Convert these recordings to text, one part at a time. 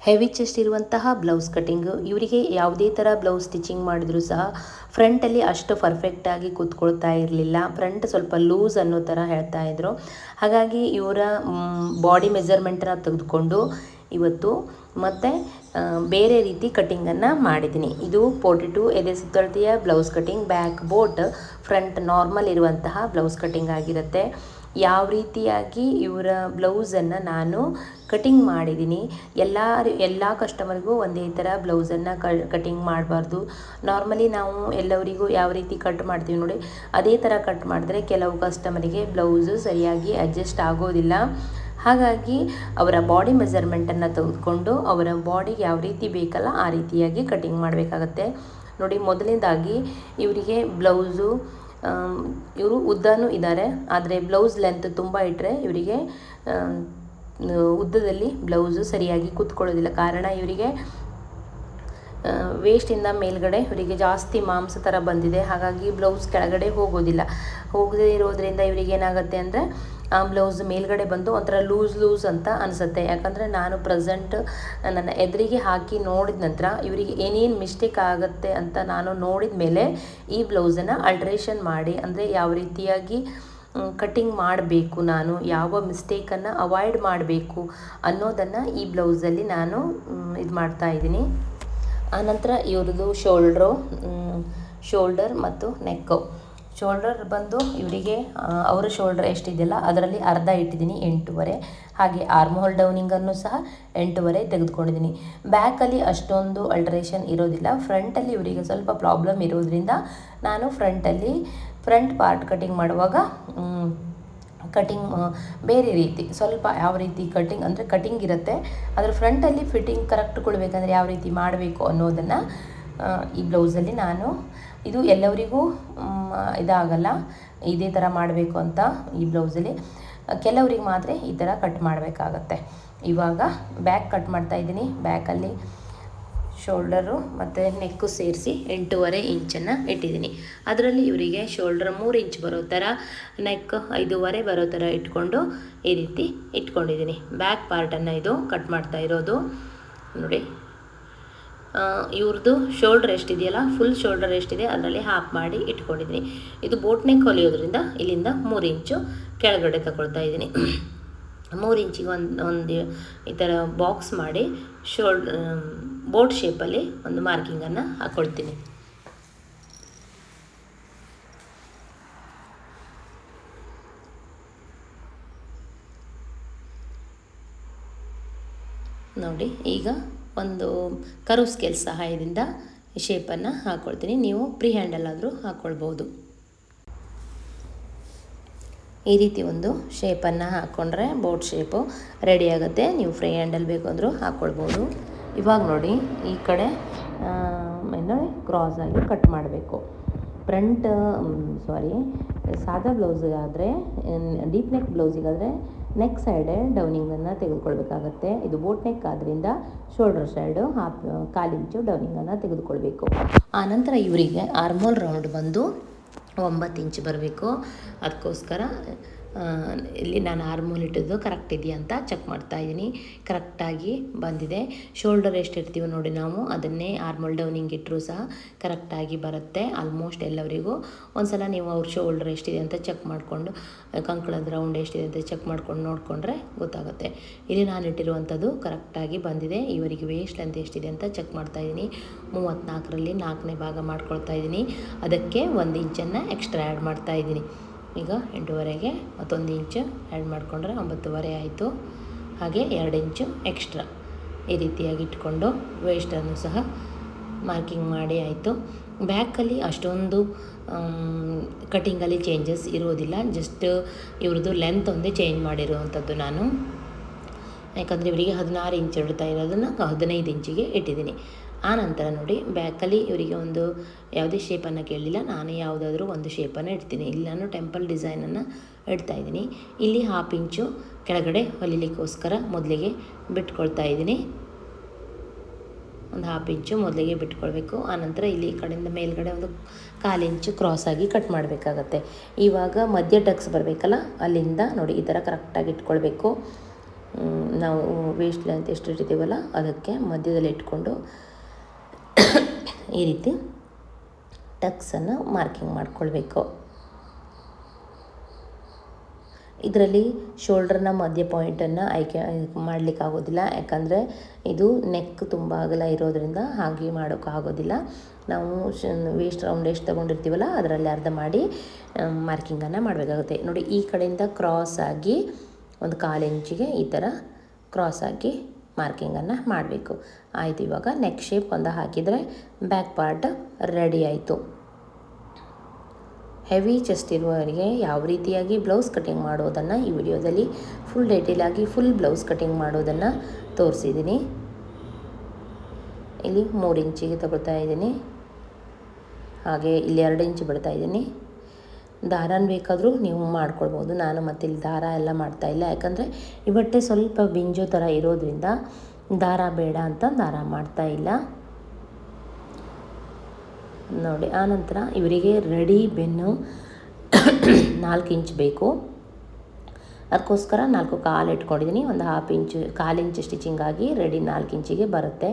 Heavy chest ಇರುವಂತಹ blouse cutting. ಇವರಿಗೆ ಯಾವುದೇ ಥರ ಬ್ಲೌಸ್ ಸ್ಟಿಚಿಂಗ್ ಮಾಡಿದರೂ ಸಹ ಫ್ರಂಟಲ್ಲಿ ಅಷ್ಟು ಪರ್ಫೆಕ್ಟಾಗಿ ಕೂತ್ಕೊಳ್ತಾ ಇರಲಿಲ್ಲ. ಫ್ರಂಟ್ ಸ್ವಲ್ಪ ಲೂಸ್ ಅನ್ನೋ ಥರ ಹೇಳ್ತಾ ಇದ್ರು. ಹಾಗಾಗಿ ಇವರ ಬಾಡಿ ಮೆಜರ್ಮೆಂಟನ್ನು ತೆಗೆದುಕೊಂಡು ಇವತ್ತು ಮತ್ತು ಬೇರೆ ರೀತಿ ಕಟ್ಟಿಂಗನ್ನು ಮಾಡಿದ್ದೀನಿ. ಇದು 42 ಎದೆ ಸುತ್ತಳತೆಯ blouse cutting, back boat, front normal ಇರುವಂತಹ ಬ್ಲೌಸ್ ಕಟಿಂಗ್ ಆಗಿರುತ್ತೆ. ಯಾವ ರೀತಿಯಾಗಿ ಇವರ ಬ್ಲೌಸನ್ನು ನಾನು ಕಟಿಂಗ್ ಮಾಡಿದ್ದೀನಿ, ಎಲ್ಲ ಕಸ್ಟಮರ್ಗೂ ಒಂದೇ ಥರ ಬ್ಲೌಸನ್ನು ಕಟಿಂಗ್ ಮಾಡಬಾರ್ದು. ನಾರ್ಮಲಿ ನಾವು ಎಲ್ಲರಿಗೂ ಯಾವ ರೀತಿ ಕಟ್ ಮಾಡ್ತೀವಿ ನೋಡಿ, ಅದೇ ಥರ ಕಟ್ ಮಾಡಿದ್ರೆ ಕೆಲವು ಕಸ್ಟಮರಿಗೆ ಬ್ಲೌಸು ಸರಿಯಾಗಿ ಅಡ್ಜಸ್ಟ್ ಆಗೋದಿಲ್ಲ. ಹಾಗಾಗಿ ಅವರ ಬಾಡಿ ಮೆಜರ್ಮೆಂಟನ್ನು ತೆಗೆದುಕೊಂಡು ಅವರ ಬಾಡಿಗೆ ಯಾವ ರೀತಿ ಬೇಕಲ್ಲ ಆ ರೀತಿಯಾಗಿ ಕಟಿಂಗ್ ಮಾಡಬೇಕಾಗತ್ತೆ. ನೋಡಿ, ಮೊದಲನೇದಾಗಿ ಇವರಿಗೆ ಬ್ಲೌಸು, ಇವರು ಉದ್ದನೂ ಇದ್ದಾರೆ, ಆದರೆ ಬ್ಲೌಸ್ ಲೆಂತ್ ತುಂಬ ಇಟ್ಟರೆ ಇವರಿಗೆ ಉದ್ದದಲ್ಲಿ ಬ್ಲೌಸು ಸರಿಯಾಗಿ ಕೂತ್ಕೊಳ್ಳೋದಿಲ್ಲ. ಕಾರಣ ಇವರಿಗೆ ವೇಸ್ಟಿಂದ ಮೇಲ್ಗಡೆ ಇವರಿಗೆ ಜಾಸ್ತಿ ಮಾಂಸ ಥರ ಬಂದಿದೆ. ಹಾಗಾಗಿ ಬ್ಲೌಸ್ ಕೆಳಗಡೆ ಹೋಗದೇ ಇರೋದ್ರಿಂದ ಇವರಿಗೆ ಏನಾಗುತ್ತೆ ಅಂದರೆ ಆ ಬ್ಲೌಸ್ ಮೇಲ್ಗಡೆ ಬಂದು ಒಂಥರ ಲೂಸ್ ಅಂತ ಅನಿಸುತ್ತೆ. ಯಾಕಂದರೆ ನಾನು ಪ್ರೆಸೆಂಟ್ ನನ್ನ ಎದುರಿಗೆ ಹಾಕಿ ನೋಡಿದ ನಂತರ ಇವರಿಗೆ ಏನೇನು ಮಿಸ್ಟೇಕ್ ಆಗುತ್ತೆ ಅಂತ ನಾನು ನೋಡಿದ ಮೇಲೆ ಈ ಬ್ಲೌಸನ್ನು ಅಲ್ಟ್ರೇಷನ್ ಮಾಡಿ, ಅಂದರೆ ಯಾವ ರೀತಿಯಾಗಿ ಕಟ್ಟಿಂಗ್ ಮಾಡಬೇಕು, ನಾನು ಯಾವ ಮಿಸ್ಟೇಕನ್ನು ಅವಾಯ್ಡ್ ಮಾಡಬೇಕು ಅನ್ನೋದನ್ನು ಈ ಬ್ಲೌಸಲ್ಲಿ ನಾನು ಇದು ಮಾಡ್ತಾಯಿದ್ದೀನಿ. ಆನಂತರ ಇವ್ರದ್ದು ಶೋಲ್ಡರ್ ಮತ್ತು ನೆಕ್ಕು. ಶೋಲ್ಡರ್ ಬಂದು ಇವರಿಗೆ ಅವರ ಶೋಲ್ಡರ್ ಎಷ್ಟಿದೆಯಲ್ಲ ಅದರಲ್ಲಿ ಅರ್ಧ ಇಟ್ಟಿದ್ದೀನಿ, 8.5. ಹಾಗೆ ಆರ್ಮ್ ಹೋಲ್ ಡೌನಿಂಗನ್ನು ಸಹ 8.5 ತೆಗೆದುಕೊಂಡಿದ್ದೀನಿ. ಬ್ಯಾಕಲ್ಲಿ ಅಷ್ಟೊಂದು ಅಲ್ಟ್ರೇಷನ್ ಇರೋದಿಲ್ಲ. ಫ್ರಂಟಲ್ಲಿ ಇವರಿಗೆ ಸ್ವಲ್ಪ ಪ್ರಾಬ್ಲಮ್ ಇರೋದ್ರಿಂದ ನಾನು ಫ್ರಂಟ್ ಪಾರ್ಟ್ ಕಟಿಂಗ್ ಮಾಡುವಾಗ ಕಟಿಂಗ್ ಬೇರೆ ರೀತಿ, ಸ್ವಲ್ಪ ಯಾವ ರೀತಿ ಕಟಿಂಗ್ ಅಂದರೆ ಕಟಿಂಗ್ ಇರುತ್ತೆ, ಅದರ ಫ್ರಂಟಲ್ಲಿ ಫಿಟ್ಟಿಂಗ್ ಕರೆಕ್ಟ್ ಕೊಡಬೇಕಂದ್ರೆ ಯಾವ ರೀತಿ ಮಾಡಬೇಕು ಅನ್ನೋದನ್ನು ಈ ಬ್ಲೌಸಲ್ಲಿ ನಾನು, ಇದು ಎಲ್ಲರಿಗೂ ಇದಾಗಲ್ಲ ಇದೇ ಥರ ಮಾಡಬೇಕು ಅಂತ. ಈ ಬ್ಲೌಸಲ್ಲಿ ಕೆಲವರಿಗೆ ಮಾತ್ರ ಈ ಥರ ಕಟ್ ಮಾಡಬೇಕಾಗತ್ತೆ. ಇವಾಗ ಬ್ಯಾಕ್ ಕಟ್ ಮಾಡ್ತಾಯಿದ್ದೀನಿ. ಬ್ಯಾಕಲ್ಲಿ ಶೋಲ್ಡರು ಮತ್ತು ನೆಕ್ಕು ಸೇರಿಸಿ 8.5 ಇಂಚನ್ನು ಇಟ್ಟಿದ್ದೀನಿ. ಅದರಲ್ಲಿ ಇವರಿಗೆ ಶೋಲ್ಡರ್ 3 ಇಂಚ್ ಬರೋ ಥರ, ನೆಕ್ 5.5 ಬರೋ ಥರ ಇಟ್ಕೊಂಡು ಈ ರೀತಿ ಇಟ್ಕೊಂಡಿದ್ದೀನಿ. ಬ್ಯಾಕ್ ಪಾರ್ಟನ್ನು ಇದು ಕಟ್ ಮಾಡ್ತಾ ಇರೋದು ನೋಡಿ. ಇವ್ರದ್ದು ಶೋಲ್ಡರ್ ಎಷ್ಟಿದೆಯಲ್ಲ, ಫುಲ್ ಶೋಲ್ಡರ್ ಎಷ್ಟಿದೆ ಅದರಲ್ಲಿ ಹಾಫ್ ಮಾಡಿ ಇಟ್ಕೊಂಡಿದ್ದೀನಿ. ಇದು ಬೋಟ್ ನೆಕ್ ಹೊಲಿಯೋದ್ರಿಂದ ಇಲ್ಲಿಂದ 3 ಇಂಚು ಕೆಳಗಡೆ ತಗೊಳ್ತಾ ಇದ್ದೀನಿ. 3 ಇಂಚಿಗೆ ಒಂದು ಈ ಥರ ಬಾಕ್ಸ್ ಮಾಡಿ ಬೋಟ್ ಶೇಪಲ್ಲಿ ಒಂದು ಮಾರ್ಕಿಂಗನ್ನು ಹಾಕ್ಕೊಳ್ತೀನಿ. ನೋಡಿ, ಈಗ ಒಂದು ಕರ್ವ್ ಸ್ಕೇಲ್ ಸಹಾಯದಿಂದ ಶೇಪನ್ನು ಹಾಕ್ಕೊಳ್ತೀನಿ. ನೀವು ಫ್ರೀ ಹ್ಯಾಂಡಲ್ಲಾದರೂ ಹಾಕ್ಕೊಳ್ಬೋದು. ಈ ರೀತಿ ಒಂದು ಶೇಪನ್ನು ಹಾಕ್ಕೊಂಡ್ರೆ ಬೋಟ್ ಶೇಪು ರೆಡಿ ಆಗುತ್ತೆ. ನೀವು ಫ್ರೀ ಹ್ಯಾಂಡಲ್ ಬೇಕು ಅಂದರೂ ಹಾಕ್ಕೊಳ್ಬೋದು. ಇವಾಗ ನೋಡಿ, ಈ ಕಡೆ ಕ್ರಾಸ್ ಆಗಿ ಕಟ್ ಮಾಡಬೇಕು. ಸಾದಾ ಬ್ಲೌಸಿಗಾದರೆ, ಡೀಪ್ ನೆಕ್ ಬ್ಲೌಸಿಗಾದರೆ ನೆಕ್ ಸೈಡೇ ಡೌನಿಂಗನ್ನು ತೆಗೆದುಕೊಳ್ಬೇಕಾಗತ್ತೆ. ಇದು ಬೋಟ್ ನೆಕ್ ಆದ್ದರಿಂದ ಶೋಲ್ಡರ್ ಸೈಡು 1/4 ಇಂಚು ಡೌನಿಂಗನ್ನು ತೆಗೆದುಕೊಳ್ಬೇಕು. ಆನಂತರ ಇವರಿಗೆ ಆರ್ಮೋಲ್ ರೌಂಡ್ ಬಂದು 9 ಇಂಚ್ ಬರಬೇಕು. ಅದಕ್ಕೋಸ್ಕರ ಇಲ್ಲಿ ನಾನು ಆರ್ಮೋಲ್ ಇಟ್ಟಿದ್ದು ಕರೆಕ್ಟ್ ಇದೆಯಾ ಅಂತ ಚೆಕ್ ಮಾಡ್ತಾಯಿದ್ದೀನಿ. ಕರೆಕ್ಟಾಗಿ ಬಂದಿದೆ. ಶೋಲ್ಡರ್ ಎಷ್ಟು ಇರ್ತೀವೋ ನೋಡಿ ನಾವು, ಅದನ್ನೇ ಆರ್ಮೋಲ್ ಡೌನಿಂಗ್ ಇಟ್ಟರೂ ಸಹ ಕರೆಕ್ಟಾಗಿ ಬರುತ್ತೆ. ಆಲ್ಮೋಸ್ಟ್ ಎಲ್ಲರಿಗೂ ಒಂದು ಸಲ ನೀವು ಅವ್ರ ಶೋಲ್ಡರ್ ಎಷ್ಟಿದೆ ಅಂತ ಚೆಕ್ ಮಾಡಿಕೊಂಡು, ಕಂಕಳದ ರೌಂಡ್ ಎಷ್ಟಿದೆ ಅಂತ ಚೆಕ್ ಮಾಡ್ಕೊಂಡು ನೋಡಿಕೊಂಡ್ರೆ ಗೊತ್ತಾಗುತ್ತೆ. ಇಲ್ಲಿ ನಾನು ಇಟ್ಟಿರುವಂಥದ್ದು ಕರೆಕ್ಟಾಗಿ ಬಂದಿದೆ. ಇವರಿಗೆ ವೇಸ್ಟ್ ಲೆಂತ್ ಎಷ್ಟಿದೆ ಅಂತ ಚೆಕ್ ಮಾಡ್ತಾಯಿದ್ದೀನಿ. 34ರಲ್ಲಿ 4ನೇ ಭಾಗ ಮಾಡ್ಕೊಳ್ತಾ ಇದ್ದೀನಿ. ಅದಕ್ಕೆ 1 ಇಂಚನ್ನು ಎಕ್ಸ್ಟ್ರಾ ಆ್ಯಡ್ ಮಾಡ್ತಾಯಿದ್ದೀನಿ. ಈಗ 8.5ಗೆ ಮತ್ತೊಂದು ಇಂಚು ಆ್ಯಡ್ ಮಾಡಿಕೊಂಡ್ರೆ 9.5 ಆಯಿತು. ಹಾಗೆ 2 ಇಂಚು ಎಕ್ಸ್ಟ್ರಾ ಈ ರೀತಿಯಾಗಿ ಇಟ್ಕೊಂಡು ವೇಸ್ಟನ್ನು ಸಹ ಮಾರ್ಕಿಂಗ್ ಮಾಡಿ ಆಯಿತು. ಬ್ಯಾಕಲ್ಲಿ ಅಷ್ಟೊಂದು ಕಟಿಂಗಲ್ಲಿ ಚೇಂಜಸ್ ಇರೋದಿಲ್ಲ. ಜಸ್ಟ್ ಇವ್ರದ್ದು ಲೆಂತ್ ಒಂದೇ ಚೇಂಜ್ ಮಾಡಿರುವಂಥದ್ದು ನಾನು. ಯಾಕಂದರೆ ಇವರಿಗೆ 16 ಇಂಚ್ ಇಡ್ತಾ ಇರೋದನ್ನು 15 ಇಂಚಿಗೆ ಇಟ್ಟಿದ್ದೀನಿ. ಆನಂತರ ನೋಡಿ, ಬ್ಯಾಕಲ್ಲಿ ಇವರಿಗೆ ಒಂದು ಯಾವುದೇ ಶೇಪನ್ನು ಕೇಳಲಿಲ್ಲ, ನಾನೇ ಯಾವುದಾದ್ರೂ ಒಂದು ಶೇಪನ್ನು ಇಡ್ತೀನಿ. ಇಲ್ಲಿ ನಾನು ಟೆಂಪಲ್ ಡಿಸೈನನ್ನು ಇಡ್ತಾಯಿದ್ದೀನಿ. ಇಲ್ಲಿ 1/2 ಇಂಚು ಕೆಳಗಡೆ ಹೊಲಿಲಿಕ್ಕೋಸ್ಕರ ಮೊದಲಿಗೆ ಬಿಟ್ಕೊಳ್ತಾ ಇದ್ದೀನಿ. ಒಂದು 1/2 ಇಂಚು ಮೊದಲಿಗೆ ಬಿಟ್ಕೊಳ್ಬೇಕು. ಆನಂತರ ಇಲ್ಲಿ ಈ ಕಡೆಯಿಂದ ಮೇಲ್ಗಡೆ ಒಂದು 1/4 ಇಂಚು ಕ್ರಾಸಾಗಿ ಕಟ್ ಮಾಡಬೇಕಾಗತ್ತೆ. ಇವಾಗ ಮಧ್ಯ ಟಕ್ಸ್ ಬರಬೇಕಲ್ಲ, ಅಲ್ಲಿಂದ ನೋಡಿ ಈ ಥರ ಕರೆಕ್ಟಾಗಿ ಇಟ್ಕೊಳ್ಬೇಕು. ನಾವು ವೇಸ್ಟ್ ಲೆಂತ್ ಎಷ್ಟು ಇಟ್ಟಿದ್ದೀವಲ್ಲ ಅದಕ್ಕೆ ಮಧ್ಯದಲ್ಲಿ ಇಟ್ಕೊಂಡು ಈ ರೀತಿ ಟಕ್ಸನ್ನು ಮಾರ್ಕಿಂಗ್ ಮಾಡ್ಕೊಳ್ಬೇಕು. ಇದರಲ್ಲಿ ಶೋಲ್ಡ್ರನ್ನ ಮಧ್ಯ ಪಾಯಿಂಟನ್ನು ಆಯ್ಕೆ ಮಾಡಲಿಕ್ಕಾಗೋದಿಲ್ಲ, ಯಾಕಂದರೆ ಇದು ನೆಕ್ ತುಂಬ ಅಗಲ ಇರೋದರಿಂದ ಹಾಗೆ ಮಾಡೋಕ್ಕಾಗೋದಿಲ್ಲ. ನಾವು ವೇಸ್ಟ್ ರೌಂಡ್ ಎಷ್ಟು ತೊಗೊಂಡಿರ್ತೀವಲ್ಲ ಅದರಲ್ಲಿ ಅರ್ಧ ಮಾಡಿ ಮಾರ್ಕಿಂಗನ್ನು ಮಾಡಬೇಕಾಗುತ್ತೆ. ನೋಡಿ, ಈ ಕಡೆಯಿಂದ ಕ್ರಾಸಾಗಿ ಒಂದು 1/4 ಇಂಚಿಗೆ ಈ ಥರ ಕ್ರಾಸಾಗಿ ಮಾರ್ಕಿಂಗನ್ನು ಮಾಡಬೇಕು. ಆಯಿತು. ಇವಾಗ ನೆಕ್ ಶೇಪ್ ಒಂದು ಹಾಕಿದರೆ ಬ್ಯಾಕ್ ಪಾರ್ಟ್ ರೆಡಿ ಆಯಿತು. ಹೆವಿ ಚೆಸ್ಟ್ ಇರುವವರಿಗೆ ಯಾವ ರೀತಿಯಾಗಿ ಬ್ಲೌಸ್ ಕಟಿಂಗ್ ಮಾಡೋದನ್ನು ಈ ವಿಡಿಯೋದಲ್ಲಿ ಫುಲ್ ಡೀಟೇಲಾಗಿ ಫುಲ್ ಬ್ಲೌಸ್ ಕಟಿಂಗ್ ಮಾಡೋದನ್ನು ತೋರಿಸಿದ್ದೀನಿ. ಇಲ್ಲಿ 3 ಇಂಚಿಗೆ ತಗೊಳ್ತಾ ಇದ್ದೀನಿ, ಹಾಗೆ ಇಲ್ಲಿ 2 ಇಂಚ್ ಬಿಡ್ತಾ ಇದ್ದೀನಿ. ದಾರನ ಬೇಕಾದರೂ ನೀವು ಮಾಡ್ಕೊಳ್ಬೋದು. ನಾನು ಮತ್ತೆ ಇಲ್ಲಿ ದಾರ ಎಲ್ಲ ಮಾಡ್ತಾಯಿಲ್ಲ, ಯಾಕಂದರೆ ಈ ಬಟ್ಟೆ ಸ್ವಲ್ಪ ಬಿಂಜೋ ಥರ ಇರೋದ್ರಿಂದ ದಾರ ಬೇಡ ಅಂತ ದಾರ ಮಾಡ್ತಾಯಿಲ್ಲ. ನೋಡಿ, ಆನಂತರ ಇವರಿಗೆ ರೆಡಿ ಬೆನ್ನು 4 ಇಂಚ್ ಬೇಕು. ಅದಕ್ಕೋಸ್ಕರ 4.25 ಇಟ್ಕೊಂಡಿದ್ದೀನಿ. ಒಂದು 1/2 ಇಂಚ್ ಸ್ಟಿಚಿಂಗಾಗಿ ರೆಡಿ 4 ಇಂಚಿಗೆ ಬರುತ್ತೆ.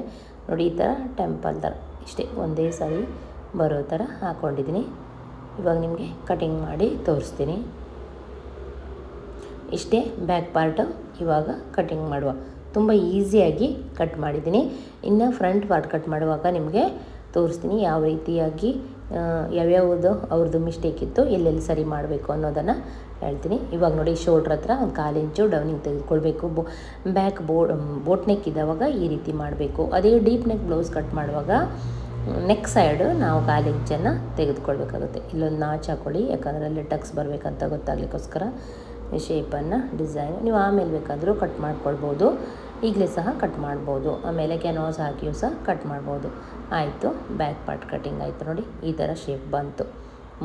ನೋಡಿ, ಈ ಥರ ಟೆಂಪಲ್ ಥರ ಇಷ್ಟೇ ಒಂದೇ ಸಾರಿ ಬರೋ ಥರ ಹಾಕ್ಕೊಂಡಿದ್ದೀನಿ. ಇವಾಗ ನಿಮಗೆ ಕಟಿಂಗ್ ಮಾಡಿ ತೋರಿಸ್ತೀನಿ. ಇಷ್ಟೇ ಬ್ಯಾಕ್ ಪಾರ್ಟು. ಇವಾಗ ಕಟಿಂಗ್ ಮಾಡುವ. ತುಂಬ ಈಸಿಯಾಗಿ ಕಟ್ ಮಾಡಿದ್ದೀನಿ. ಇನ್ನು ಫ್ರಂಟ್ ಪಾರ್ಟ್ ಕಟ್ ಮಾಡುವಾಗ ನಿಮಗೆ ತೋರಿಸ್ತೀನಿ ಯಾವ ರೀತಿಯಾಗಿ ಯಾವ್ಯಾವುದು ಅವ್ರದ್ದು ಮಿಸ್ಟೇಕ್ ಇತ್ತು, ಎಲ್ಲೆಲ್ಲಿ ಸರಿ ಮಾಡಬೇಕು ಅನ್ನೋದನ್ನು ಹೇಳ್ತೀನಿ. ಇವಾಗ ನೋಡಿ, ಶೋಲ್ಡ್ರ್ ಹತ್ರ ಒಂದು 1/4 ಇಂಚು ಡೌನಿಂಗ್ ತೆಗೆದುಕೊಳ್ಬೇಕು. ಬ್ಯಾಕ್ ಬೋಟ್ ನೆಕ್ ಇದ್ದಾವಾಗ ಈ ರೀತಿ ಮಾಡಬೇಕು. ಅದೇ ಡೀಪ್ ನೆಕ್ ಬ್ಲೌಸ್ ಕಟ್ ಮಾಡುವಾಗ ನೆಕ್ ಸೈಡು ನಾವು 1/4 ಇಂಚನ್ನು ತೆಗೆದುಕೊಳ್ಬೇಕಾಗುತ್ತೆ. ಇಲ್ಲೊಂದು ನಾಚ್ ಹಾಕ್ಕೊಳ್ಳಿ, ಯಾಕಂದರೆ ಅಲ್ಲಿ ಟಕ್ಸ್ ಬರಬೇಕಂತ ಗೊತ್ತಾಗಲಿಕ್ಕೋಸ್ಕರ ಶೇಪನ್ನು ಡಿಸೈನ್ ನೀವು ಆಮೇಲೆ ಬೇಕಾದರೂ ಕಟ್ ಮಾಡ್ಕೊಳ್ಬೋದು, ಈಗಲೇ ಸಹ ಕಟ್ ಮಾಡ್ಬೋದು. ಆಮೇಲೆ ಕ್ಯಾನ್ವಾಸ್ ಹಾಕಿಯೂ ಸಹ ಕಟ್ ಮಾಡ್ಬೋದು. ಆಯಿತು, ಬ್ಯಾಕ್ ಪಾರ್ಟ್ ಕಟಿಂಗ್ ಆಯಿತು. ನೋಡಿ, ಈ ಥರ ಶೇಪ್ ಬಂತು,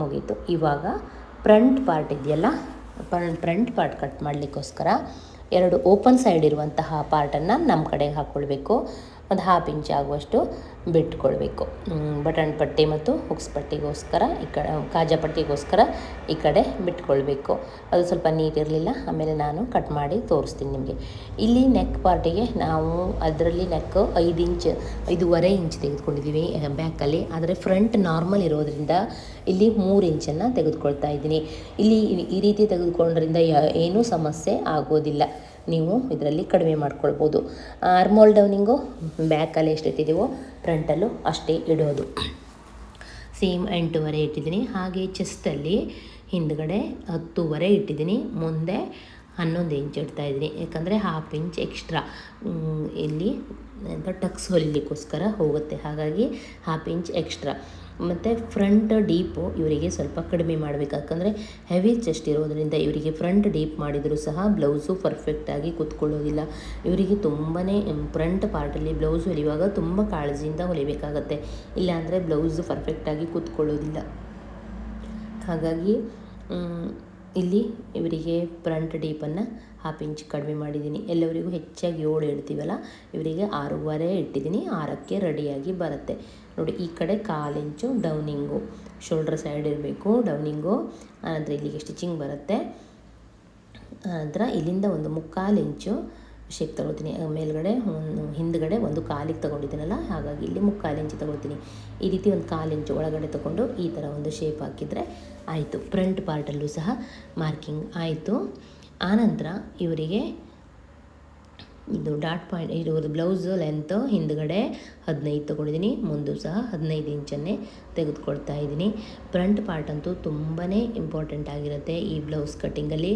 ಮುಗೀತು. ಇವಾಗ ಫ್ರಂಟ್ ಪಾರ್ಟ್ ಇದೆಯಲ್ಲ, ಫ್ರಂಟ್ ಪಾರ್ಟ್ ಕಟ್ ಮಾಡಲಿಕ್ಕೋಸ್ಕರ 2 ಓಪನ್ ಸೈಡ್ ಇರುವಂತಹ ಪಾರ್ಟನ್ನು ನಮ್ಮ ಕಡೆಗೆ ಹಾಕ್ಕೊಳ್ಬೇಕು. ಒಂದು 1/2 ಇಂಚ್ ಆಗುವಷ್ಟು ಬಿಟ್ಕೊಳ್ಬೇಕು. ಬಟನ್ ಪಟ್ಟಿ ಮತ್ತು ಹುಕ್ಸ್ ಪಟ್ಟಿಗೋಸ್ಕರ ಈ ಕಡೆ, ಕಾಜಾ ಪಟ್ಟಿಗೋಸ್ಕರ ಈ ಕಡೆ ಬಿಟ್ಕೊಳ್ಬೇಕು. ಅದು ಸ್ವಲ್ಪ ನೀಟ್ ಇರಲಿಲ್ಲ, ಆಮೇಲೆ ನಾನು ಕಟ್ ಮಾಡಿ ತೋರಿಸ್ತೀನಿ ನಿಮಗೆ. ಇಲ್ಲಿ ನೆಕ್ ಪಾರ್ಟಿಗೆ ನಾವು ಅದರಲ್ಲಿ ನೆಕ್ 5.5 ಇಂಚ್ ತೆಗೆದುಕೊಂಡಿದ್ದೀವಿ ಬ್ಯಾಕಲ್ಲಿ. ಆದರೆ ಫ್ರಂಟ್ ನಾರ್ಮಲ್ ಇರೋದ್ರಿಂದ ಇಲ್ಲಿ 3 ಇಂಚನ್ನು ತೆಗೆದುಕೊಳ್ತಾ ಇದ್ದೀನಿ. ಇಲ್ಲಿ ಈ ರೀತಿ ತೆಗೆದುಕೊಳ್ಳೋದ್ರಿಂದ ಏನೂ ಸಮಸ್ಯೆ ಆಗೋದಿಲ್ಲ. ನೀವು ಇದರಲ್ಲಿ ಕಡಿಮೆ ಮಾಡ್ಕೊಳ್ಬೋದು. ಆರ್ಮೋಲ್ ಡೌನಿಂಗು ಬ್ಯಾಕಲ್ಲಿ ಎಷ್ಟು ಇಟ್ಟಿದ್ದೀವೋ ಫ್ರಂಟಲ್ಲೂ ಅಷ್ಟೇ ಇಡೋದು. ಸೇಮ್ 8.5 ಇಟ್ಟಿದ್ದೀನಿ. ಹಾಗೆ ಚೆಸ್ಟಲ್ಲಿ ಹಿಂದ್ಗಡೆ 10.5 ಇಟ್ಟಿದ್ದೀನಿ. ಮುಂದೆ 11 ಇಂಚ್ ಇಡ್ತಾಯಿದ್ದೀನಿ, ಯಾಕಂದರೆ 1/2 ಇಂಚ್ ಎಕ್ಸ್ಟ್ರಾ ಇಲ್ಲಿ ಟಕ್ಸ್ ಹೊಲಿಲಿಕ್ಕೋಸ್ಕರ ಹೋಗುತ್ತೆ. ಹಾಗಾಗಿ 1/2 ಇಂಚ್ ಎಕ್ಸ್ಟ್ರಾ. ಮತ್ತು ಫ್ರಂಟ್ ಡೀಪು ಇವರಿಗೆ ಸ್ವಲ್ಪ ಕಡಿಮೆ ಮಾಡಬೇಕು, ಯಾಕಂದರೆ ಹೆವಿ ಚೆಸ್ಟ್ ಇರೋದರಿಂದ ಇವರಿಗೆ ಫ್ರಂಟ್ ಡೀಪ್ ಮಾಡಿದರೂ ಸಹ ಬ್ಲೌಸು ಪರ್ಫೆಕ್ಟಾಗಿ ಕೂತ್ಕೊಳ್ಳೋದಿಲ್ಲ. ಇವರಿಗೆ ತುಂಬಾ ಫ್ರಂಟ್ ಪಾರ್ಟಲ್ಲಿ ಬ್ಲೌಸ್ ಹೊಲಿಯುವಾಗ ತುಂಬ ಕಾಳಜಿಯಿಂದ ಹೊಲಿಬೇಕಾಗತ್ತೆ, ಇಲ್ಲಾಂದರೆ ಬ್ಲೌಸು ಪರ್ಫೆಕ್ಟಾಗಿ ಕೂತ್ಕೊಳ್ಳೋದಿಲ್ಲ. ಹಾಗಾಗಿ ಇಲ್ಲಿ ಇವರಿಗೆ ಫ್ರಂಟ್ ಡೀಪನ್ನು 1/2 ಇಂಚ್ ಕಡಿಮೆ ಮಾಡಿದ್ದೀನಿ. ಎಲ್ಲವರಿಗೂ ಹೆಚ್ಚಾಗಿ 7 ಇಡ್ತೀವಲ್ಲ, ಇವರಿಗೆ 6.5 ಇಟ್ಟಿದ್ದೀನಿ. 6ಕ್ಕೆ ರೆಡಿಯಾಗಿ ಬರುತ್ತೆ. ನೋಡಿ, ಈ ಕಡೆ 1/4 ಇಂಚು ಡೌನಿಂಗು, ಶೋಲ್ಡ್ರ್ ಸೈಡ್ ಇರಬೇಕು ಡೌನಿಂಗು. ಆನಂತರ ಇಲ್ಲಿಗೆ ಸ್ಟಿಚಿಂಗ್ ಬರುತ್ತೆ. ಆನಂತರ ಇಲ್ಲಿಂದ ಒಂದು 3/4 ಇಂಚು ಶೇಪ್ ತೊಗೊಳ್ತೀನಿ. ಮೇಲ್ಗಡೆ ಹಿಂದ್ಗಡೆ ಒಂದು 1/4ಗೆ ತೊಗೊಂಡಿದ್ದೀನಲ್ಲ, ಹಾಗಾಗಿ ಇಲ್ಲಿ 3/4 ಇಂಚು ತೊಗೊಳ್ತೀನಿ. ಈ ರೀತಿ ಒಂದು 1/4 ಇಂಚು ಒಳಗಡೆ ತೊಗೊಂಡು ಈ ಥರ ಒಂದು ಶೇಪ್ ಹಾಕಿದರೆ ಆಯಿತು. ಫ್ರಂಟ್ ಪಾರ್ಟಲ್ಲೂ ಸಹ ಮಾರ್ಕಿಂಗ್ ಆಯಿತು. ಆನಂತರ ಇವರಿಗೆ ಇದು ಡಾಟ್ ಪಾಯಿಂಟ್ ಇರೋದು ಬ್ಲೌಸು ಲೆಂತು ಹಿಂದ್ಗಡೆ 15 ತೊಗೊಂಡಿದ್ದೀನಿ, ಮುಂದೂ ಸಹ 15 ಇಂಚನ್ನೇ ತೆಗೆದುಕೊಳ್ತಾ ಇದ್ದೀನಿ. ಫ್ರಂಟ್ ಪಾರ್ಟ್ ಅಂತೂ ತುಂಬಾ ಇಂಪಾರ್ಟೆಂಟ್ ಆಗಿರುತ್ತೆ ಈ ಬ್ಲೌಸ್ ಕಟ್ಟಿಂಗಲ್ಲಿ.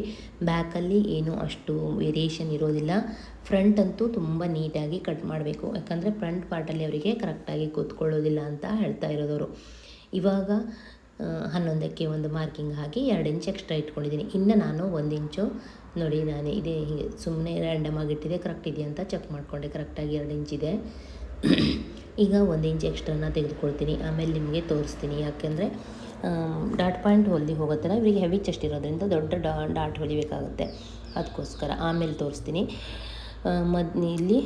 ಬ್ಯಾಕಲ್ಲಿ ಏನೂ ಅಷ್ಟು ವೇರಿಯೇಷನ್ ಇರೋದಿಲ್ಲ. ಫ್ರಂಟ್ ಅಂತೂ ತುಂಬ ನೀಟಾಗಿ ಕಟ್ ಮಾಡಬೇಕು, ಯಾಕಂದರೆ ಫ್ರಂಟ್ ಪಾರ್ಟಲ್ಲಿ ಅವರಿಗೆ ಕರೆಕ್ಟಾಗಿ ಕೂತ್ಕೊಳ್ಳೋದಿಲ್ಲ ಅಂತ ಹೇಳ್ತಾ ಇರೋದವರು. ಇವಾಗ 11ಕ್ಕೆ ಒಂದು ಮಾರ್ಕಿಂಗ್ ಹಾಕಿ 2 ಇಂಚ್ ಎಕ್ಸ್ಟ್ರಾ ಇಟ್ಕೊಂಡಿದ್ದೀನಿ. ಇನ್ನು ನಾನು 1 ಇಂಚು ನೋಡಿ, ನಾನು ಇದೇ ಹೀಗೆ ಸುಮ್ಮನೆ ರ್ಯಾಂಡಮ್ ಆಗಿಟ್ಟಿದೆ, ಕರೆಕ್ಟ್ ಇದೆ ಅಂತ ಚೆಕ್ ಮಾಡಿಕೊಂಡೆ. ಕರೆಕ್ಟಾಗಿ 2 ಇಂಚ್ ಇದೆ. ಈಗ 1 ಇಂಚ್ ಎಕ್ಸ್ಟ್ರಾನ ತೆಗೆದುಕೊಳ್ತೀನಿ, ಆಮೇಲೆ ನಿಮಗೆ ತೋರಿಸ್ತೀನಿ. ಯಾಕೆಂದರೆ ಡಾಟ್ ಪಾಯಿಂಟ್ ಹೊಲಿದು ಹೋಗುತ್ತಲ್ಲ, ಇವರಿಗೆ ಹೆವಿ ಚೆಸ್ಟ್ ಇರೋದ್ರಿಂದ ದೊಡ್ಡ ಡಾಟ್ ಹೊಲಿಬೇಕಾಗುತ್ತೆ, ಅದಕ್ಕೋಸ್ಕರ ಆಮೇಲೆ ತೋರಿಸ್ತೀನಿ. ಇಲ್ಲಿ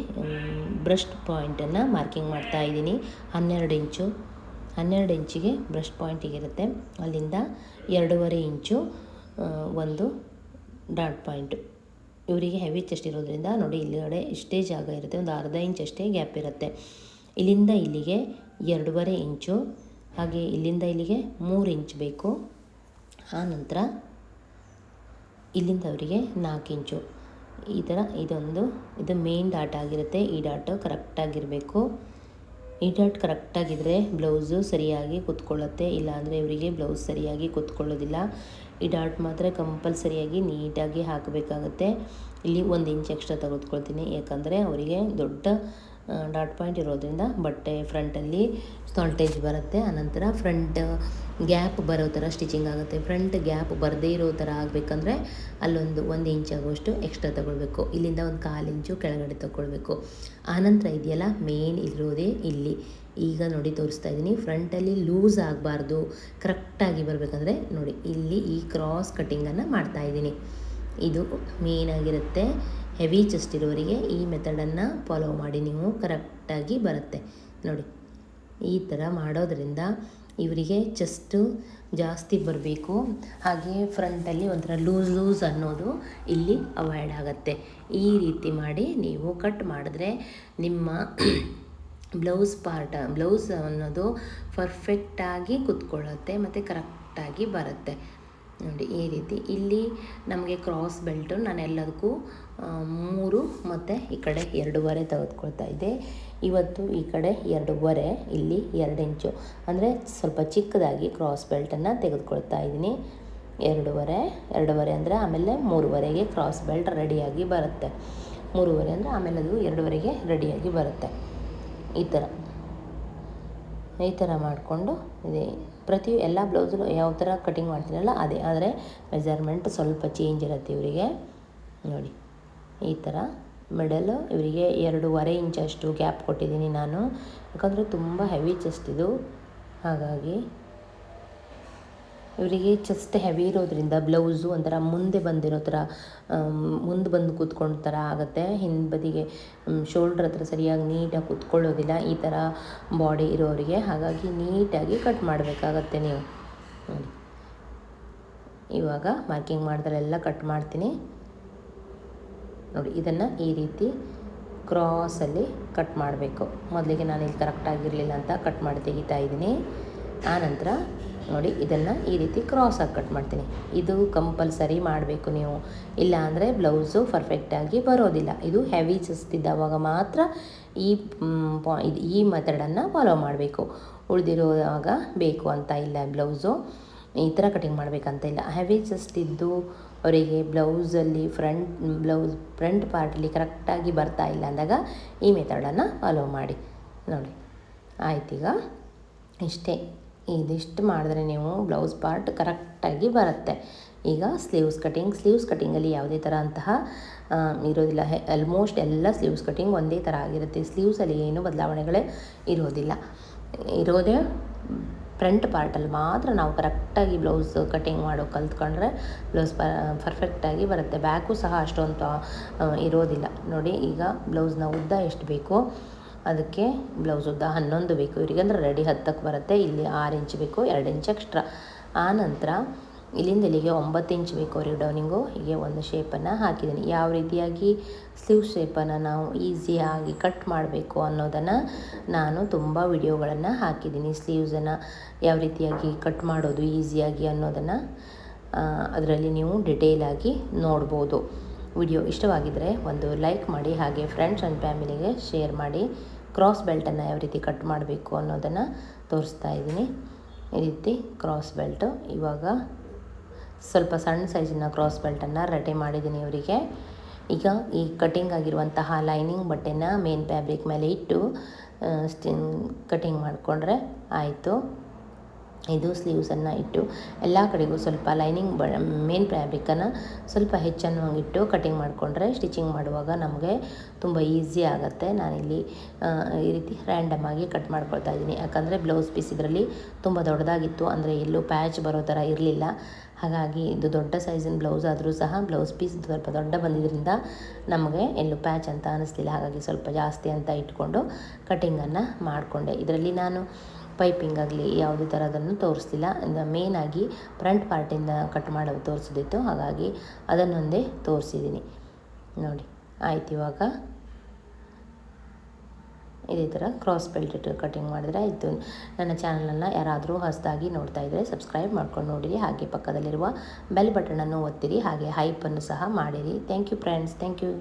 ಬ್ರಸ್ಟ್ ಪಾಯಿಂಟನ್ನು ಮಾರ್ಕಿಂಗ್ ಮಾಡ್ತಾಯಿದ್ದೀನಿ. 12 ಇಂಚಿಗೆ ಬ್ರಸ್ಟ್ ಪಾಯಿಂಟಿಗಿರುತ್ತೆ. ಅಲ್ಲಿಂದ 2.5 ಇಂಚು ಒಂದು ಡಾಟ್ ಪಾಯಿಂಟು ಇವರಿಗೆ ಹೆವಿ ಚೆಸ್ಟ್ ಇರೋದ್ರಿಂದ ನೋಡಿ ಇಲ್ಲಿಗಡೆ ಇಷ್ಟೇ ಜಾಗ ಇರುತ್ತೆ, ಒಂದು ಅರ್ಧ ಇಂಚ್ ಅಷ್ಟೇ ಗ್ಯಾಪ್ ಇರುತ್ತೆ. ಇಲ್ಲಿಂದ ಇಲ್ಲಿಗೆ 2.5 ಇಂಚು, ಹಾಗೆ ಇಲ್ಲಿಂದ ಇಲ್ಲಿಗೆ 3 ಇಂಚ್ ಬೇಕು. ಆನಂತರ ಇಲ್ಲಿಂದ ಅವರಿಗೆ 4 ಇಂಚು ಈ ಥರ ಇದು ಮೇನ್ ಡಾಟ್ ಆಗಿರುತ್ತೆ. ಈ ಡಾಟು ಕರೆಕ್ಟಾಗಿರಬೇಕು. ಈ ಡಾಟ್ ಕರೆಕ್ಟಾಗಿದ್ದರೆ ಬ್ಲೌಸು ಸರಿಯಾಗಿ ಕೂತ್ಕೊಳ್ಳುತ್ತೆ, ಇಲ್ಲಾಂದರೆ ಇವರಿಗೆ ಬ್ಲೌಸ್ ಸರಿಯಾಗಿ ಕೂತ್ಕೊಳ್ಳೋದಿಲ್ಲ. ಈ ಡಾಟ್ ಮಾತ್ರ ಕಂಪಲ್ಸರಿಯಾಗಿ ನೀಟಾಗಿ ಹಾಕಬೇಕಾಗುತ್ತೆ. ಇಲ್ಲಿ 1 ಇಂಚ್ ಎಕ್ಸ್ಟ್ರಾ ತೆಗೆದುಕೊಳ್ತೀನಿ, ಯಾಕಂದರೆ ಅವರಿಗೆ ದೊಡ್ಡ ಡಾಟ್ ಪಾಯಿಂಟ್ ಇರೋದ್ರಿಂದ ಬಟ್ಟೆ ಫ್ರಂಟಲ್ಲಿ ಸಾಲ್ಟೇಜ್ ಬರುತ್ತೆ. ಆನಂತರ ಫ್ರಂಟ್ ಗ್ಯಾಪ್ ಬರೋ ಥರ ಸ್ಟಿಚಿಂಗ್ ಆಗುತ್ತೆ. ಫ್ರಂಟ್ ಗ್ಯಾಪ್ ಬರದೇ ಇರೋ ಥರ ಆಗಬೇಕಂದ್ರೆ ಅಲ್ಲೊಂದು 1 ಇಂಚ್ ಆಗುವಷ್ಟು ಎಕ್ಸ್ಟ್ರಾ ತೊಗೊಳ್ಬೇಕು. ಇಲ್ಲಿಂದ ಒಂದು 1/4 ಇಂಚು ಕೆಳಗಡೆ ತೊಗೊಳ್ಬೇಕು. ಆನಂತರ ಇದೆಯಲ್ಲ ಮೇನ್ ಇರೋದೇ ಇಲ್ಲಿ. ಈಗ ನೋಡಿ ತೋರಿಸ್ತಾ ಇದ್ದೀನಿ, ಫ್ರಂಟಲ್ಲಿ ಲೂಸ್ ಆಗಬಾರ್ದು, ಕರೆಕ್ಟಾಗಿ ಬರಬೇಕಂದ್ರೆ ನೋಡಿ ಇಲ್ಲಿ ಈ ಕ್ರಾಸ್ ಕಟ್ಟಿಂಗನ್ನು ಮಾಡ್ತಾಯಿದ್ದೀನಿ. ಇದು ಮೇನಾಗಿರುತ್ತೆ. ಹೆವಿ ಚೆಸ್ಟ್ ಇರೋರಿಗೆ ಈ ಮೆಥಡನ್ನು ಫಾಲೋ ಮಾಡಿ, ನೀವು ಕರೆಕ್ಟಾಗಿ ಬರುತ್ತೆ ನೋಡಿ. ಈ ಥರ ಮಾಡೋದ್ರಿಂದ ಇವರಿಗೆ ಚೆಸ್ಟು ಜಾಸ್ತಿ ಬರಬೇಕು, ಹಾಗೆ ಫ್ರಂಟಲ್ಲಿ ಒಂಥರ ಲೂಸ್ ಅನ್ನೋದು ಇಲ್ಲಿ ಅವಾಯ್ಡ್ ಆಗುತ್ತೆ. ಈ ರೀತಿ ಮಾಡಿ ನೀವು ಕಟ್ ಮಾಡಿದ್ರೆ ನಿಮ್ಮ ಬ್ಲೌಸ್ ಅನ್ನೋದು ಪರ್ಫೆಕ್ಟಾಗಿ ಕೂತ್ಕೊಳ್ಳುತ್ತೆ ಮತ್ತು ಕರೆಕ್ಟಾಗಿ ಬರುತ್ತೆ ನೋಡಿ. ಈ ರೀತಿ ಇಲ್ಲಿ ನಮಗೆ ಕ್ರಾಸ್ ಬೆಲ್ಟು ನಾನು ಎಲ್ಲದಕ್ಕೂ 3 ಮತ್ತು ಈ ಕಡೆ 2.5 ತೆಗೆದುಕೊಳ್ತಾ ಇದ್ದೆ. ಇವತ್ತು ಈ ಕಡೆ 2.5, ಇಲ್ಲಿ 2 ಇಂಚು ಅಂದರೆ ಸ್ವಲ್ಪ ಚಿಕ್ಕದಾಗಿ ಕ್ರಾಸ್ ಬೆಲ್ಟನ್ನು ತೆಗೆದುಕೊಳ್ತಾ ಇದ್ದೀನಿ. 2.5 ಅಂದರೆ ಆಮೇಲೆ 3.5ಗೆ ಕ್ರಾಸ್ ಬೆಲ್ಟ್ ರೆಡಿಯಾಗಿ ಬರುತ್ತೆ. 3.5 ಅಂದರೆ ಆಮೇಲೆ ಅದು 2.5ಗೆ ರೆಡಿಯಾಗಿ ಬರುತ್ತೆ. ಈ ಥರ ಮಾಡಿಕೊಂಡು ಇದೆ ಎಲ್ಲ ಬ್ಲೌಸಲ್ಲೂ ಯಾವ ಥರ ಕಟಿಂಗ್ ಮಾಡ್ತೀರಲ್ಲ ಅದೇ, ಆದರೆ ಮೆಜರ್ಮೆಂಟ್ ಸ್ವಲ್ಪ ಚೇಂಜ್ ಇರುತ್ತೆ ಇವರಿಗೆ ನೋಡಿ. ಈ ಥರ ಮಿಡಲು ಇವರಿಗೆ 2.5 ಇಂಚಷ್ಟು ಗ್ಯಾಪ್ ಕೊಟ್ಟಿದ್ದೀನಿ ನಾನು, ಯಾಕಂದರೆ ತುಂಬ ಹೆವಿ ಚೆಸ್ಟ್ ಇದು. ಹಾಗಾಗಿ ಇವರಿಗೆ ಚೆಸ್ಟ್ ಹೆವಿ ಇರೋದ್ರಿಂದ ಬ್ಲೌಸು ಒಂಥರ ಮುಂದೆ ಬಂದಿರೋ ಥರ ಮುಂದೆ ಬಂದು ಕೂತ್ಕೊಂಡ ಥರ ಆಗುತ್ತೆ. ಹಿಂಬದಿಗೆ ಶೋಲ್ಡ್ರ್ ಹತ್ರ ಸರಿಯಾಗಿ ನೀಟಾಗಿ ಕೂತ್ಕೊಳ್ಳೋದಿಲ್ಲ ಈ ಥರ ಬಾಡಿ ಇರೋರಿಗೆ. ಹಾಗಾಗಿ ನೀಟಾಗಿ ಕಟ್ ಮಾಡಬೇಕಾಗತ್ತೆ ನೀವು ನೋಡಿ. ಇವಾಗ ಮಾರ್ಕಿಂಗ್ ಮಾಡಿದ್ರೆಲ್ಲ ಕಟ್ ಮಾಡ್ತೀನಿ ನೋಡಿ. ಇದನ್ನು ಈ ರೀತಿ ಕ್ರಾಸಲ್ಲಿ ಕಟ್ ಮಾಡಬೇಕು. ಮೊದಲಿಗೆ ನಾನು ಇಲ್ಲಿ ಕರೆಕ್ಟಾಗಿರಲಿಲ್ಲ ಅಂತ ಕಟ್ ಮಾಡಿ ತೆಗಿತಾ ಇದ್ದೀನಿ. ಆನಂತರ ನೋಡಿ ಇದನ್ನು ಈ ರೀತಿ ಕ್ರಾಸಾಗಿ ಕಟ್ ಮಾಡ್ತೀನಿ. ಇದು ಕಂಪಲ್ಸರಿ ಮಾಡಬೇಕು ನೀವು, ಇಲ್ಲ ಅಂದರೆ ಬ್ಲೌಸು ಪರ್ಫೆಕ್ಟಾಗಿ ಬರೋದಿಲ್ಲ. ಇದು ಹೆವಿ ಚೆಸ್ಟ್ ಇದ್ದಾವಾಗ ಮಾತ್ರ ಈ ಮೆಥಡನ್ನು ಫಾಲೋ ಮಾಡಬೇಕು. ಉಳಿದಿರುವಾಗ ಬೇಕು ಅಂತ ಇಲ್ಲ, ಬ್ಲೌಸು ಈ ಥರ ಕಟಿಂಗ್ ಮಾಡಬೇಕಂತ ಇಲ್ಲ. ಹೆವಿ ಚೆಸ್ಟ್ ಇದ್ದು ಅವರಿಗೆ ಬ್ಲೌಸಲ್ಲಿ ಫ್ರಂಟ್ ಪಾರ್ಟಲ್ಲಿ ಕರೆಕ್ಟಾಗಿ ಬರ್ತಾ ಇಲ್ಲ ಅಂದಾಗ ಈ ಮೆಥಡನ್ನು ಫಾಲೋ ಮಾಡಿ ನೋಡಿ. ಆಯ್ತೀಗ ಇಷ್ಟೇ, ಇದಿಷ್ಟು ಮಾಡಿದ್ರೆ ನೀವು ಬ್ಲೌಸ್ ಪಾರ್ಟ್ ಕರೆಕ್ಟಾಗಿ ಬರುತ್ತೆ. ಈಗ ಸ್ಲೀವ್ಸ್ ಕಟಿಂಗಲ್ಲಿ ಯಾವುದೇ ಥರ ಅಂತಹ ಇರೋದಿಲ್ಲ. ಆಲ್ಮೋಸ್ಟ್ ಎಲ್ಲ ಸ್ಲೀವ್ಸ್ ಕಟಿಂಗ್ ಒಂದೇ ಥರ ಆಗಿರುತ್ತೆ. ಸ್ಲೀವ್ಸಲ್ಲಿ ಏನು ಬದಲಾವಣೆಗಳೇ ಇರೋದೇ ಫ್ರಂಟ್ ಪಾರ್ಟಲ್ಲಿ ಮಾತ್ರ ನಾವು ಕರೆಕ್ಟಾಗಿ ಬ್ಲೌಸ್ ಕಟಿಂಗ್ ಮಾಡೋ ಕಲ್ತ್ಕೊಂಡ್ರೆ ಬ್ಲೌಸ್ ಪರ್ಫೆಕ್ಟಾಗಿ ಬರುತ್ತೆ. ಬ್ಯಾಕು ಸಹ ಅಷ್ಟೊಂದು ಇರೋದಿಲ್ಲ ನೋಡಿ. ಈಗ ಬ್ಲೌಸ್ನ ಉದ್ದ ಎಷ್ಟು ಬೇಕೋ ಅದಕ್ಕೆ ಬ್ಲೌಸ್ ಉದ್ದ 11 ಬೇಕು ಇವರಿಗೆ, ಅಂದರೆ ರೆಡಿ 10ಕ್ಕೆ ಬರುತ್ತೆ. ಇಲ್ಲಿ 6 ಇಂಚ್ ಬೇಕು, 2 ಇಂಚ್ ಎಕ್ಸ್ಟ್ರಾ. ಆನಂತರ ಇಲ್ಲಿಂದ ಇಲ್ಲಿಗೆ 9 ಇಂಚ್ ಬೇಕು ಅವ್ರಿಗೆ ಡೌನಿಂಗು. ಹೀಗೆ ಒಂದು ಶೇಪನ್ನು ಹಾಕಿದ್ದೀನಿ. ಯಾವ ರೀತಿಯಾಗಿ ಸ್ಲೀವ್ ಶೇಪನ್ನು ನಾವು ಈಸಿಯಾಗಿ ಕಟ್ ಮಾಡಬೇಕು ಅನ್ನೋದನ್ನು ನಾನು ತುಂಬ ವಿಡಿಯೋಗಳನ್ನು ಹಾಕಿದ್ದೀನಿ. ಸ್ಲೀವ್ಸನ್ನು ಯಾವ ರೀತಿಯಾಗಿ ಕಟ್ ಮಾಡೋದು ಈಸಿಯಾಗಿ ಅನ್ನೋದನ್ನು ಅದರಲ್ಲಿ ನೀವು ಡಿಟೇಲಾಗಿ ನೋಡ್ಬೋದು. ವಿಡಿಯೋ ಇಷ್ಟವಾಗಿದ್ದರೆ ಒಂದು ಲೈಕ್ ಮಾಡಿ, ಹಾಗೆ ಫ್ರೆಂಡ್ಸ್ ಆ್ಯಂಡ್ ಫ್ಯಾಮಿಲಿಗೆ ಶೇರ್ ಮಾಡಿ. ಕ್ರಾಸ್ ಬೆಲ್ಟನ್ನು ಯಾವ ರೀತಿ ಕಟ್ ಮಾಡಬೇಕು ಅನ್ನೋದನ್ನು ತೋರಿಸ್ತಾ ಇದ್ದೀನಿ. ಈ ರೀತಿ ಕ್ರಾಸ್ ಬೆಲ್ಟು ಇವಾಗ ಸ್ವಲ್ಪ ಸಣ್ಣ ಸೈಜಿನ ಕ್ರಾಸ್ ಬೆಲ್ಟನ್ನು ರೆಡಿ ಮಾಡಿದ್ದೀನಿ ಇವರಿಗೆ. ಈಗ ಈ ಕಟಿಂಗ್ ಆಗಿರುವಂತಹ ಲೈನಿಂಗ್ ಬಟ್ಟೆನ ಮೇನ್ ಫ್ಯಾಬ್ರಿಕ್ ಮೇಲೆ ಇಟ್ಟು ಕಟಿಂಗ್ ಮಾಡಿಕೊಂಡ್ರೆ ಆಯಿತು. ಇದು ಸ್ಲೀವ್ಸನ್ನು ಇಟ್ಟು ಎಲ್ಲ ಕಡೆಗೂ ಸ್ವಲ್ಪ ಲೈನಿಂಗ್ ಮೇನ್ ಫ್ಯಾಬ್ರಿಕನ್ನು ಸ್ವಲ್ಪ ಹೆಚ್ಚನ್ನು ಇಟ್ಟು ಕಟಿಂಗ್ ಮಾಡಿಕೊಂಡ್ರೆ ಸ್ಟಿಚಿಂಗ್ ಮಾಡುವಾಗ ನಮಗೆ ತುಂಬ ಈಸಿ ಆಗುತ್ತೆ. ನಾನಿಲ್ಲಿ ಈ ರೀತಿ ರ್ಯಾಂಡಮ್ ಆಗಿ ಕಟ್ ಮಾಡ್ಕೊಳ್ತಾ ಇದ್ದೀನಿ, ಯಾಕಂದರೆ ಬ್ಲೌಸ್ ಪೀಸ್ ಇದರಲ್ಲಿ ತುಂಬ ದೊಡ್ಡದಾಗಿತ್ತು, ಅಂದರೆ ಎಲ್ಲೂ ಪ್ಯಾಚ್ ಬರೋ ಥರ ಇರಲಿಲ್ಲ. ಹಾಗಾಗಿ ಇದು ದೊಡ್ಡ ಸೈಜಿನ ಬ್ಲೌಸ್ ಆದರೂ ಸಹ ಬ್ಲೌಸ್ ಪೀಸ್ ಸ್ವಲ್ಪ ದೊಡ್ಡ ಬಂದಿದ್ದರಿಂದ ನಮಗೆ ಎಲ್ಲೂ ಪ್ಯಾಚ್ ಅಂತ ಅನ್ನಿಸ್ಲಿಲ್ಲ. ಹಾಗಾಗಿ ಸ್ವಲ್ಪ ಜಾಸ್ತಿ ಅಂತ ಇಟ್ಕೊಂಡು ಕಟಿಂಗನ್ನು ಮಾಡಿಕೊಂಡೆ. ಇದರಲ್ಲಿ ನಾನು ಪೈಪಿಂಗ್ ಆಗಲಿ ಯಾವುದೇ ಥರದನ್ನು ತೋರಿಸ್ಲಿಲ್ಲ. ಮೇನಾಗಿ ಫ್ರಂಟ್ ಪಾರ್ಟಿಂದ ಕಟ್ ಮಾಡೋದು ತೋರಿಸಿದಿತ್ತು, ಹಾಗಾಗಿ ಅದನ್ನೊಂದೇ ತೋರಿಸಿದ್ದೀನಿ. ನೋಡಿ ಆಯ್ತು. ಇವಾಗ ಇದೇ ಥರ ಕ್ರಾಸ್ ಬೆಲ್ಟ್ ಕಟಿಂಗ್ ಮಾಡಿದ್ರೆ ಆಯಿತು. ನನ್ನ ಚಾನಲನ್ನು ಯಾರಾದರೂ ಹೊಸದಾಗಿ ನೋಡ್ತಾ ಇದ್ದರೆ ಸಬ್ಸ್ಕ್ರೈಬ್ ಮಾಡ್ಕೊಂಡು ನೋಡಿರಿ, ಹಾಗೆ ಪಕ್ಕದಲ್ಲಿರುವ ಬೆಲ್ ಬಟನನ್ನು ಒತ್ತಿರಿ, ಹಾಗೆ ಹೈಪನ್ನು ಸಹ ಮಾಡಿರಿ. Thank you friends, thank you.